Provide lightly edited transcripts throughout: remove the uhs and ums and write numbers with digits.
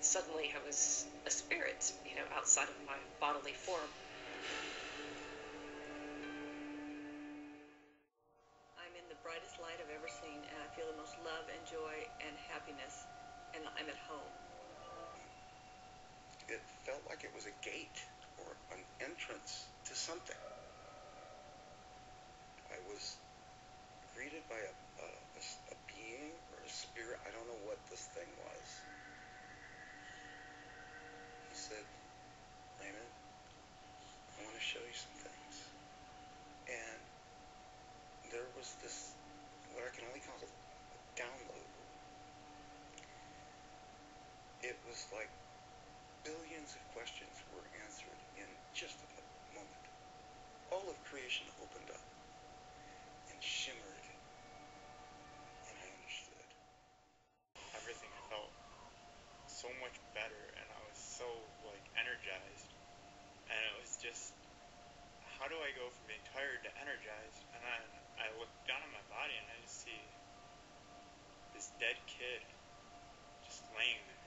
suddenly I was a spirit, outside of my bodily form. I'm in the brightest light I've ever seen, and I feel the most love and joy and happiness, and I'm at home. It felt like it was a gate or an entrance to something. I was greeted by a being or a spirit. I don't know what this thing was. He said, Raymond, I want to show you some things. And there was this, what I can only call a download. It was like billions of questions were answered in just a moment. All of creation opened up and shimmered, and I understood. Everything felt so much better, and I was so energized, and it was just, how do I go from being tired to energized? And then I look down at my body and I just see this dead kid just laying there.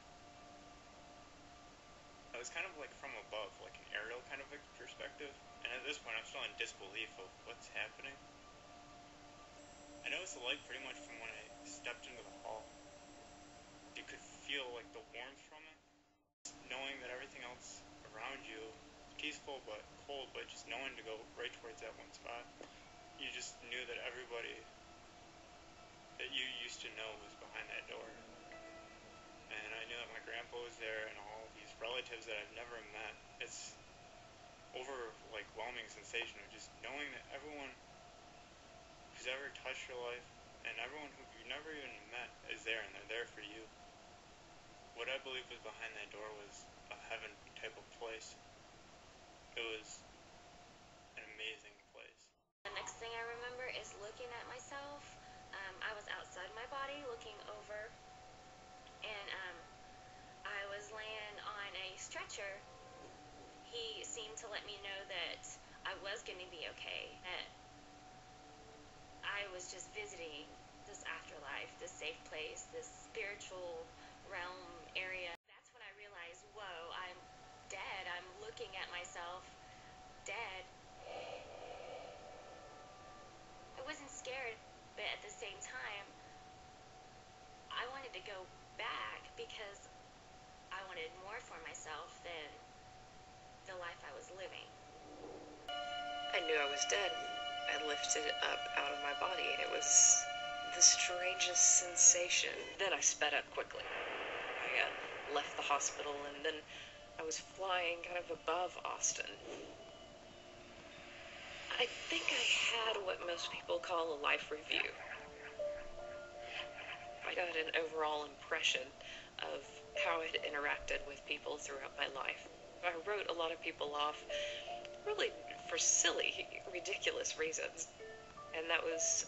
I was kind of from above, like an aerial kind of perspective, and at this point I'm still in disbelief of what's happening. I noticed the light pretty much from when I stepped into the hall. You could feel the warmth from it, knowing that everything else around you is peaceful but cold, but just knowing to go right towards that one spot. You just knew that everybody that you used to know was behind that door. And I knew that my grandpa was there and all these relatives that I've never met. It's overwhelming sensation of just knowing that everyone who's ever touched your life and everyone who you never even met is there, and they're there for you. What I believe was behind that door was a heaven type of place. It was an amazing place. The next thing I remember is looking at myself. I was outside my body looking over, and I was laying on a stretcher. He seemed to let me know that I was going to be okay, that I was just visiting this afterlife, this safe place, this spiritual realm area. That's when I realized, whoa, I'm dead. I'm looking at myself dead. I wasn't scared, but at the same time, I wanted to go back because I wanted more for myself than the life I was living. I knew I was dead. I lifted up out of my body, and it was the strangest sensation. Then I sped up quickly. I left the hospital, and then I was flying kind of above Austin. I think I had what most people call a life review. I got an overall impression of how I had interacted with people throughout my life. I wrote a lot of people off really for silly, ridiculous reasons. And that was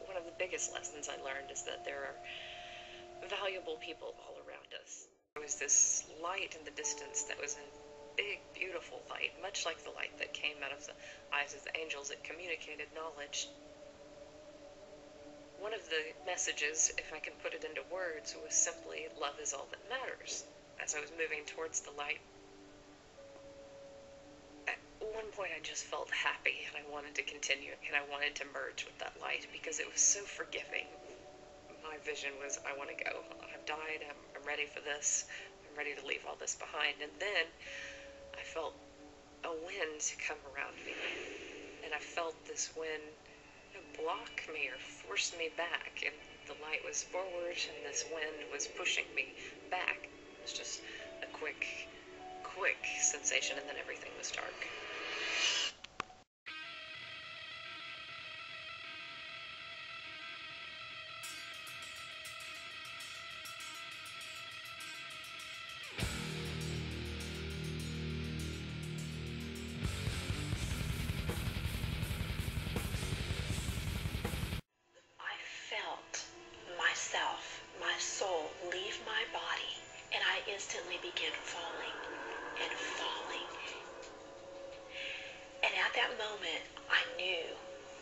one of the biggest lessons I learned, is that there are valuable people all around us. There was this light in the distance that was a big, beautiful light, much like the light that came out of the eyes of the angels. It communicated knowledge. One of the messages, if I can put it into words, was simply, love is all that matters. As I was moving towards the light, at one point I just felt happy, and I wanted to continue, and I wanted to merge with that light because it was so forgiving. My vision was, I want to go. I've died. I'm ready for this. I'm ready to leave all this behind. And then I felt a wind come around me, and I felt this wind block me or force me back, and the light was forward, and this wind was pushing me back. It was just a quick sensation, and then everything was dark. My soul leave my body, and I instantly began falling and falling. And at that moment, I knew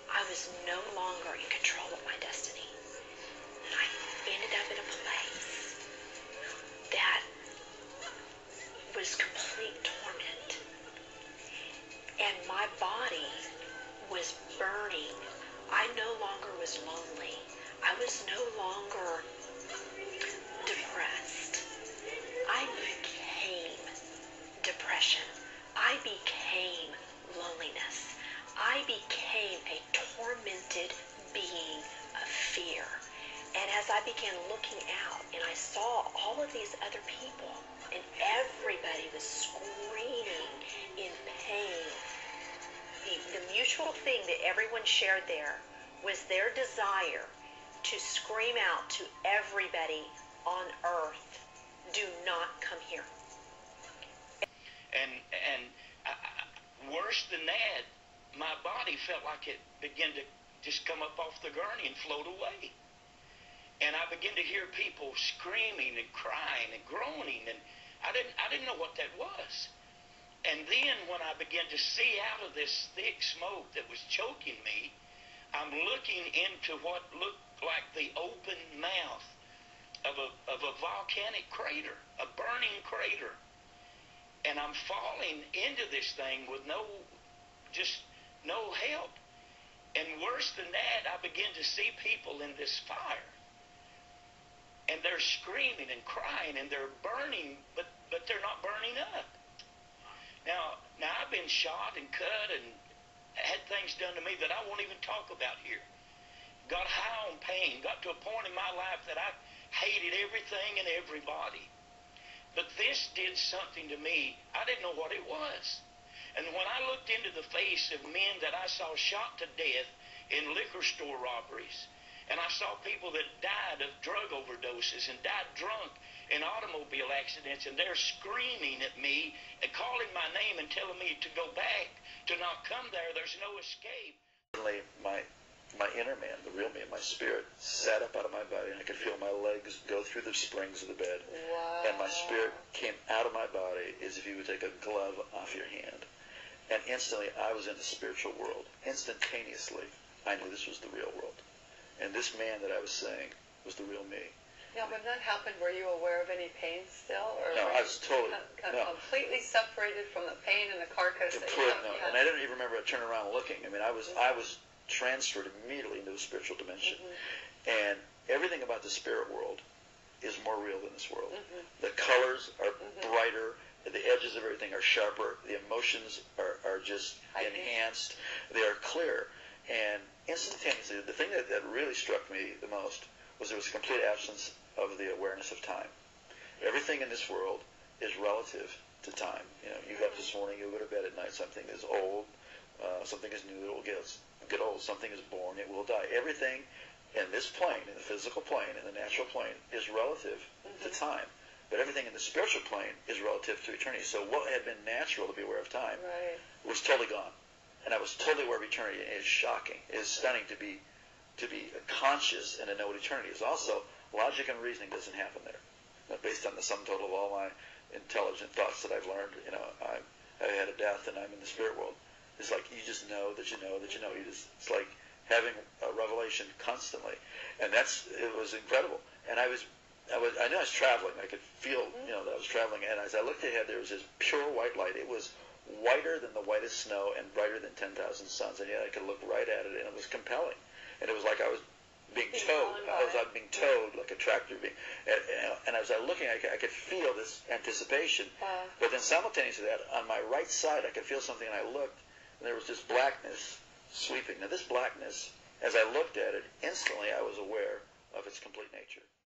I was no longer in control of my destiny. I ended up in a place that was complete torment. And my body was burning. I no longer was lonely. I was no longer depressed. I became depression. I became loneliness. I became a tormented being of fear. And as I began looking out and I saw all of these other people and everybody was screaming in pain, the mutual thing that everyone shared there was their desire to scream out to everybody on earth, do not come here. And worse than that, my body felt like it began to just come up off the gurney and float away. And I began to hear people screaming and crying and groaning, and I didn't know what that was. And then when I began to see out of this thick smoke that was choking me, I'm looking into what looked like the open mouth of a volcanic crater, a burning crater. And I'm falling into this thing with no help. And worse than that, I begin to see people in this fire. And they're screaming and crying and they're burning, but they're not burning up. Now I've been shot and cut and had things done to me that I won't even talk about here. Got high on pain, got to a point in my life that I hated everything and everybody. But this did something to me. I didn't know what it was. And when I looked into the face of men that I saw shot to death in liquor store robberies, and I saw people that died of drug overdoses and died drunk in automobile accidents, and they're screaming at me and calling my name and telling me to go back, to not come there, there's no escape. Suddenly, my inner man, the real me, my spirit, sat up out of my body, and I could feel my legs go through the springs of the bed. Wow. And my spirit came out of my body as if you would take a glove off your hand. And instantly, I was in the spiritual world. Instantaneously, I knew this was the real world. And this man that I was saying was the real me. Now, when that happened, were you aware of any pain still? Or No, I was totally, completely separated from the pain and the carcass? No. And I didn't even remember turning around and looking. I mean, I was transferred immediately into a spiritual dimension. And everything about the spirit world is more real than this world. The colors are brighter. The edges of everything are sharper. The emotions are just enhanced. They are clear. And instantaneously, the thing that really struck me the most was there was a complete absence of the awareness of time. Everything in this world is relative to time. You know, you got up this morning, you go to bed at night, something is old, something is new, it will get old, something is born, it will die. Everything in this plane, in the physical plane, in the natural plane, is relative to time. But everything in the spiritual plane is relative to eternity. So what had been natural to be aware of time was totally gone. And I was totally aware of eternity. And it is shocking. It is stunning to be conscious and to know what eternity is. Also, logic and reasoning doesn't happen there. Based on the sum total of all my intelligent thoughts that I've learned, you know, I had a death and I'm in the spirit world. It's like you just know that you know that you know. It's like having a revelation constantly, and it was incredible. And I knew I was traveling. I could feel, you know, that I was traveling. And as I looked ahead, there was this pure white light. It was whiter than the whitest snow and brighter than 10,000 suns. And yet I could look right at it, and it was compelling. And it was like I was being towed. I was being towed like a tractor being. And as I was looking, I could feel this anticipation. But then simultaneously, that on my right side, I could feel something, and I looked, and there was this blackness sweeping. Now, this blackness, as I looked at it, instantly I was aware of its complete nature.